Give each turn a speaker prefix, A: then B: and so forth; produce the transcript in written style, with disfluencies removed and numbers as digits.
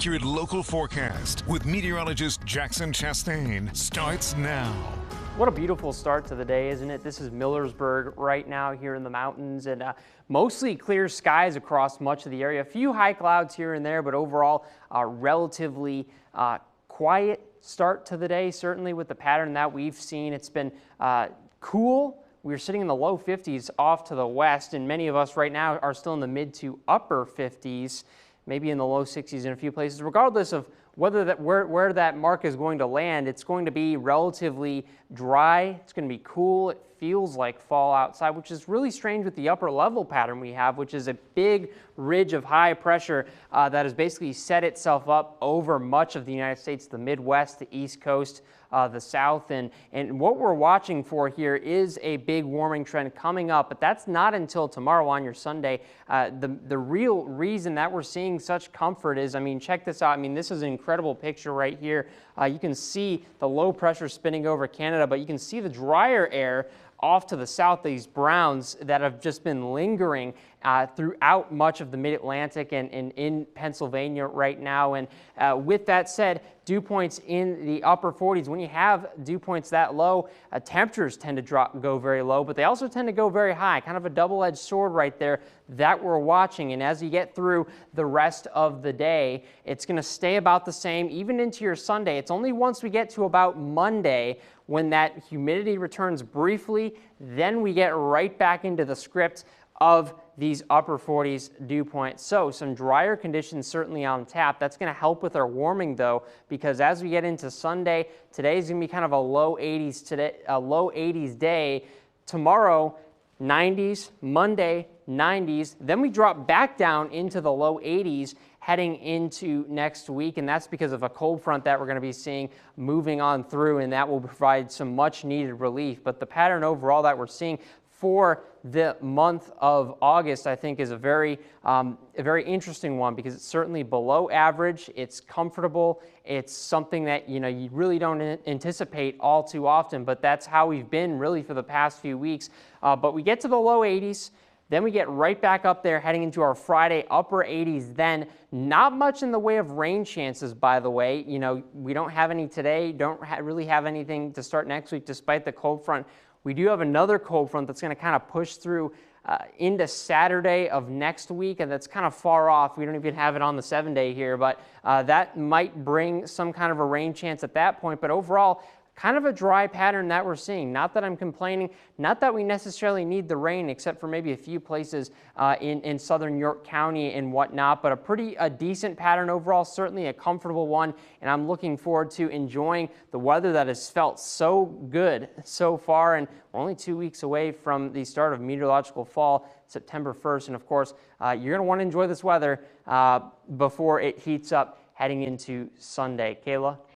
A: accurate local forecast with meteorologist Jackson Chastain starts now.
B: What a beautiful start to the day, isn't it? This is Millersburg right now here in the mountains, and mostly clear skies across much of the area. A few high clouds here and there, but overall relatively quiet start to the day, certainly with the pattern that we've seen. It's been cool. We're sitting in the low 50s off to the west, and many of us right now are still in the mid to upper 50s, maybe in the low 60s in a few places. Regardless of where that mark is going to land, it's going to be relatively dry. It's going to be cool. It feels like fall outside, which is really strange with the upper level pattern we have, which is a big ridge of high pressure that has basically set itself up over much of the United States, the Midwest, the East Coast, the South, and what we're watching for here is a big warming trend coming up, but that's not until tomorrow on your Sunday. The real reason that we're seeing such comfort is, I mean, check this out. I mean, this is an incredible picture right here. You can see the low pressure spinning over Canada, but you can see the drier air off to the south, these browns that have just been lingering throughout much of the mid-Atlantic and in Pennsylvania right now. And with that said, dew points in the upper 40s. When you have dew points that low, temperatures tend to go very low, but they also tend to go very high, kind of a double-edged sword right there that we're watching. And as you get through the rest of the day, it's going to stay about the same, even into your Sunday. It's only once we get to about Monday when that humidity returns briefly, then we get right back into the script of these upper 40s dew points. So some drier conditions certainly on tap. That's going to help with our warming though, because as we get into Sunday, today's going to be kind of a low 80s day. Tomorrow, 90s, Monday, 90s. Then we drop back down into the low 80s heading into next week, and that's because of a cold front that we're going to be seeing moving on through, and that will provide some much needed relief. But the pattern overall that we're seeing for the month of August, I think, is a very interesting one, because it's certainly below average. It's comfortable. It's something that you really don't anticipate all too often, but that's how we've been really for the past few weeks. But we get to the low 80s. Then we get right back up there heading into our Friday, upper 80s. Then not much in the way of rain chances, by the way. We don't have any today, don't really have anything to start next week despite the cold front. We do have another cold front that's going to kind of push through into Saturday of next week, and that's kind of far off. We don't even have it on the 7-day here, but that might bring some kind of a rain chance at that point. But overall, kind of a dry pattern that we're seeing. Not that I'm complaining, not that we necessarily need the rain, except for maybe a few places in southern York County and whatnot, but a decent pattern overall, certainly a comfortable one, and I'm looking forward to enjoying the weather that has felt so good so far, and we're only 2 weeks away from the start of meteorological fall, September 1st, and of course, you're going to want to enjoy this weather before it heats up heading into Sunday. Kayla?